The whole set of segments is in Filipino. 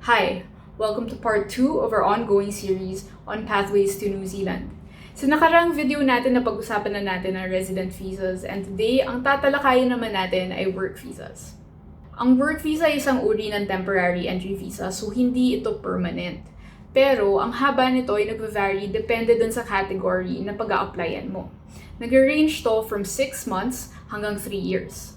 Hi, welcome to part 2 of our ongoing series on pathways to New Zealand. Sa nakarang video natin na pag-usapan na natin ang resident visas, and today, ang tatalakayin naman natin ay work visas. Ang work visa ay isang uri ng temporary entry visa, so hindi ito permanent. Pero ang haba nito ay nag-vary depende dun sa category na pag-a-applyan mo. Nag-range to from 6 months hanggang 3 years.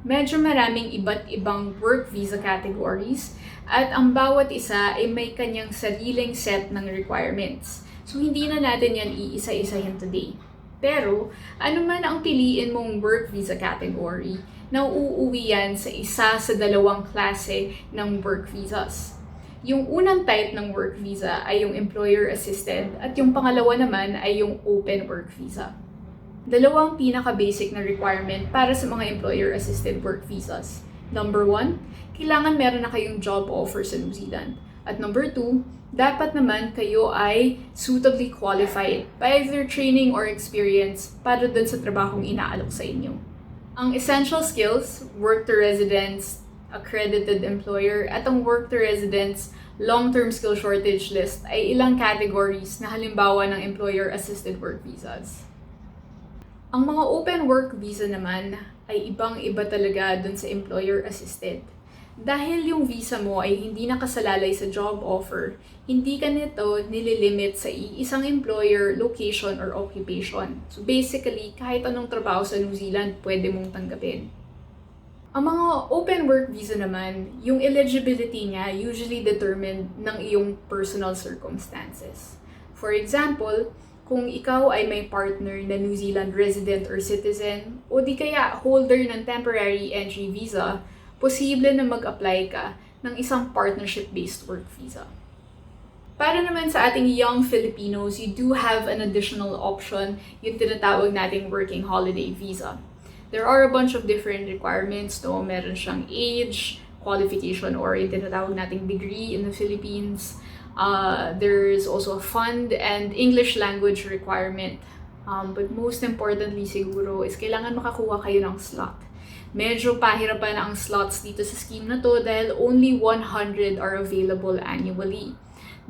Medyo maraming iba't ibang work visa categories at ang bawat isa ay may kanyang sariling set ng requirements. So hindi na natin yan iisa-isahin today. Pero ano man ang piliin mong work visa category, nauuwi yan sa isa sa dalawang klase ng work visas. Yung unang type ng work visa ay yung employer-assisted at yung pangalawa naman ay yung open work visa. Dalawang pinaka-basic na requirement para sa mga employer-assisted work visas. Number 1, kailangan meron na kayong job offer sa New Zealand. At number 2, dapat naman kayo ay suitably qualified by either training or experience para dun sa trabahong inaalok sa inyo. Ang essential skills, work to residence, accredited employer, at ang work to residence long-term skill shortage list ay ilang categories na halimbawa ng employer-assisted work visas. Ang mga open work visa naman ay ibang-iba talaga dun sa employer-assisted. Dahil yung visa mo ay hindi nakasalalay sa job offer, hindi ka nito nililimit sa isang employer, location, or occupation. So basically, kahit anong trabaho sa New Zealand, pwede mong tanggapin. Ang mga open work visa naman, yung eligibility niya usually determined ng iyong personal circumstances. For example, kung ikaw ay may partner na New Zealand resident or citizen, o di kaya holder ng temporary entry visa, posible na mag-apply ka ng isang partnership-based work visa. Para naman sa ating young Filipinos, you do have an additional option, yung tinatawag nating working holiday visa. There are a bunch of different requirements, no? Meron siyang age, qualification, or yung tinatawag nating degree in the Philippines. There's also a fund and English language requirement. But most importantly siguro is kailangan makakuha kayo ng slot. Medyo pahirapan ang slots dito sa scheme na to dahil only 100 are available annually.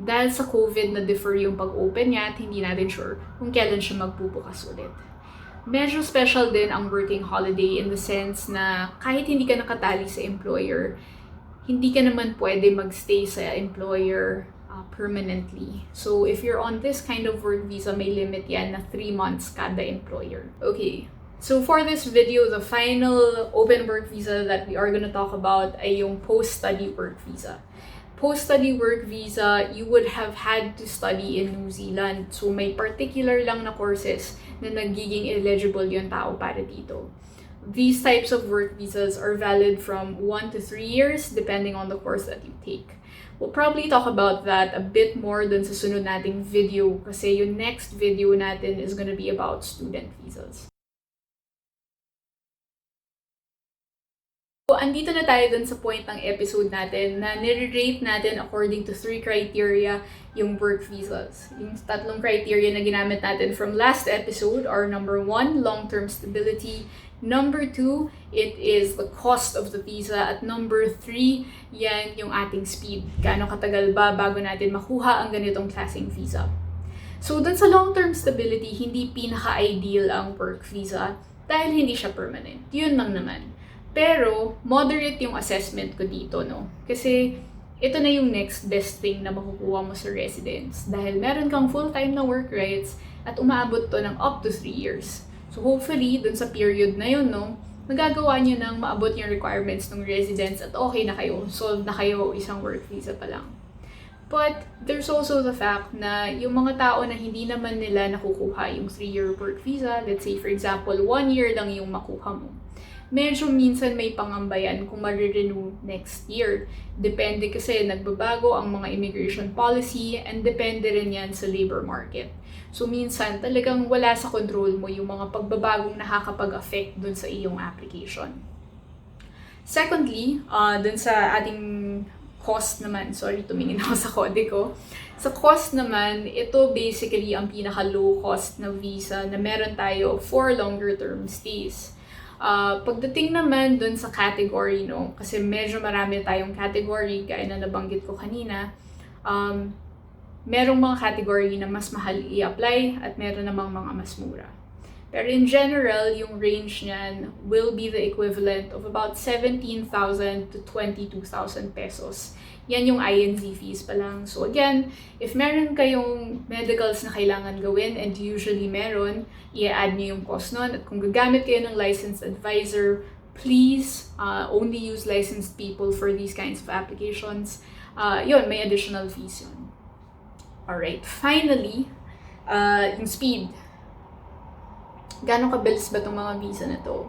Dahil sa COVID na-defer yung pag-open niya at hindi natin sure kung kailan siya magbubukas ulit. Medyo special din ang working holiday in the sense na kahit hindi ka nakatali sa employer, hindi ka naman pwede magstay sa employer permanently. So if you're on this kind of work visa, may limit yan na 3 months kada employer. Okay, so for this video, the final open work visa that we are gonna talk about ay yung post-study work visa. Post-study work visa, you would have had to study in New Zealand. So may particular lang na courses na nagiging eligible yung tao para dito. These types of work visas are valid from 1 to 3 years depending on the course that you take. We'll probably talk about that a bit more dun sa sunod nating video kasi yung next video natin is gonna be about student visas. So, andito na tayo dun sa point ng episode natin na nire-rate natin according to 3 criteria yung work visas. Yung tatlong criteria na ginamit natin from last episode are number 1, long-term stability. Number 2, it is the cost of the visa. At number 3, yan yung ating speed. Gaano katagal ba bago natin makuha ang ganitong klaseng visa. So, dun sa long-term stability, hindi pinaka-ideal ang work visa dahil hindi siya permanent. Yun lang naman. Pero, moderate yung assessment ko dito, no? Kasi, ito na yung next best thing na makukuha mo sa residence. Dahil meron kang full-time na work rights at umaabot to ng up to 3 years. So hopefully, dun sa period na yun, no, magagawa nyo nang maabot yung requirements ng residence at okay na kayo. Solve na kayo isang work visa pa lang. But there's also the fact na yung mga tao na hindi naman nila nakukuha yung 3-year work visa, let's say for example, 1 year lang yung makuha mo. Medyo minsan may pangambayan kung marirenew next year. Depende kasi nagbabago ang mga immigration policy and depende rin yan sa labor market. So minsan talagang wala sa control mo yung mga pagbabagong nakakapag-affect dun sa iyong application. Secondly, dun sa ating cost naman, sorry tumingin ako sa kode ko. Sa cost naman, ito basically ang pinaka-low cost na visa na meron tayo for longer term stays. Pagdating naman dun sa category, no, kasi medyo marami tayong category, gaya na nabanggit ko kanina, merong mga category na mas mahal i-apply at meron namang mga mas mura. Pero in general, yung range niyan will be the equivalent of about 17,000 to 22,000 pesos. Yan yung INZ fees pa lang. So again, if meron kayong medicals na kailangan gawin, and usually meron, i-add nyo yung cost nun. At kung gagamit kayo ng licensed advisor, please only use licensed people for these kinds of applications. Yun, may additional fees yun. Alright, finally, yung speed. Gano'ng kabilis ba itong mga visa na to?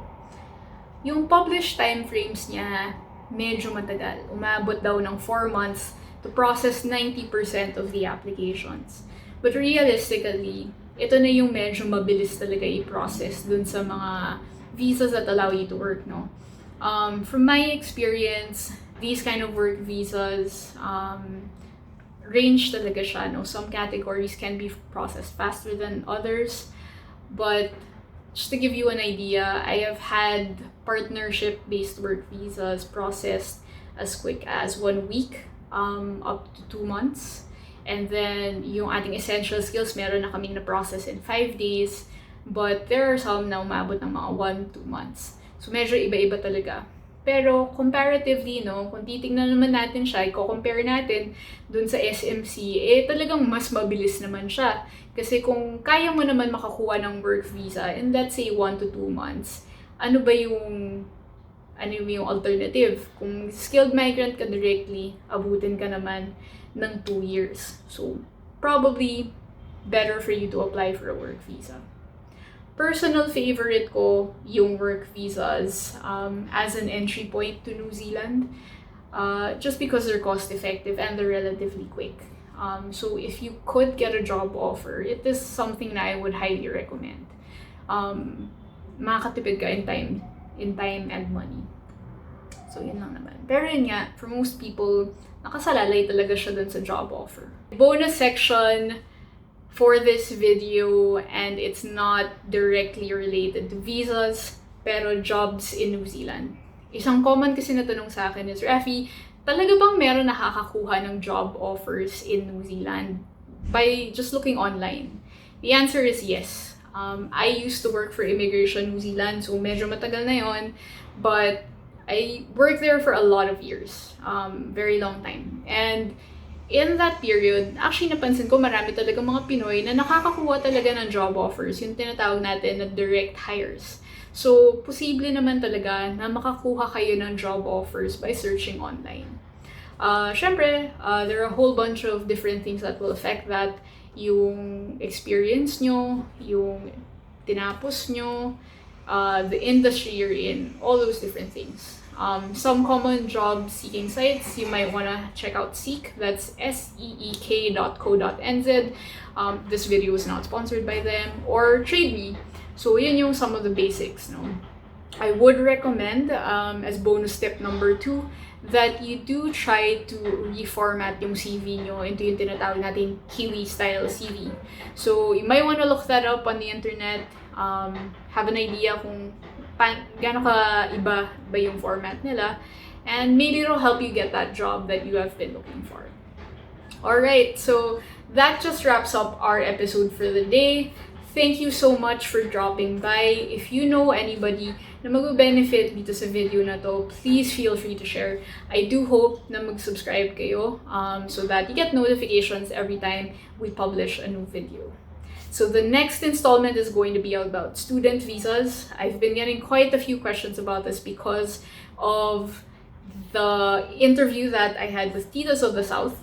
Yung published timeframes niya, medyo matagal. Umabot daw ng 4 months to process 90% of the applications. But realistically, ito na yung medyo mabilis talaga i-process dun sa mga visas that allow you to work, no? From my experience, these kind of work visas, range talaga siya, no? Some categories can be processed faster than others, but just to give you an idea, I have had partnership-based work visas processed as quick as 1 week, up to 2 months. And then, yung ating essential skills, meron na kaming na-process in 5 days. But there are some na umabot ng mga 1-2 months. So, medyo iba-iba talaga. Pero, comparatively, no, kung titingnan naman natin siya, i-compare natin dun sa SMC, talagang mas mabilis naman siya. Kasi kung kaya mo naman makakuha ng work visa in, let's say, 1 to 2 months, ano yung alternative? Kung skilled migrant ka directly, abutin ka naman ng 2 years. So, probably better for you to apply for a work visa. Personal favorite ko yung work visas as an entry point to New Zealand, just because they're cost-effective and they're relatively quick. So if you could get a job offer, it is something that I would highly recommend. Makakatipid ka in time and money. So yun lang naman. Pero yun nga, for most people, nakasalalay talaga siya dun sa job offer. Bonus section for this video, and it's not directly related to visas, pero jobs in New Zealand. Isang common kasi na tanong sa akin is, Rafi, talaga bang meron nakakakuha ng job offers in New Zealand by just looking online? The answer is yes. I used to work for Immigration New Zealand, so medyo matagal na yon, but I worked there for a lot of years, very long time. And in that period, actually napansin ko marami talaga mga Pinoy na nakakakuha talaga ng job offers, yung tinatawag natin na direct hires. So, posible naman talaga na makakuha kayo ng job offers by searching online. Syempre, there are a whole bunch of different things that will affect that. Yung experience nyo, yung tinapos nyo, the industry you're in, all those different things. Some common job seeking sites, you might want to check out Seek, that's seek.co.nz. This video is not sponsored by them, or TradeMe. So yun yung some of the basics, no? I would recommend, as bonus tip number 2, that you do try to reformat yung CV nyo into yung tinatawag natin Kiwi-style CV. So you might want to look that up on the internet, have an idea kung gano'n ka iba ba yung format nila, and maybe it'll help you get that job that you have been looking for. Alright, so that just wraps up our episode for the day. Thank you so much for dropping by. If you know anybody na mag-benefit dito sa video na to, please feel free to share. I do hope na mag-subscribe kayo so that you get notifications every time we publish a new video. So the next installment is going to be about student visas. I've been getting quite a few questions about this because of the interview that I had with Titas of the South.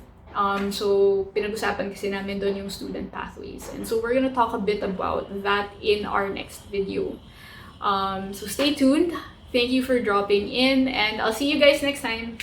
So pinag-usapan kasi namin doon yung student pathways. And so we're gonna talk a bit about that in our next video. So stay tuned. Thank you for dropping in, and I'll see you guys next time.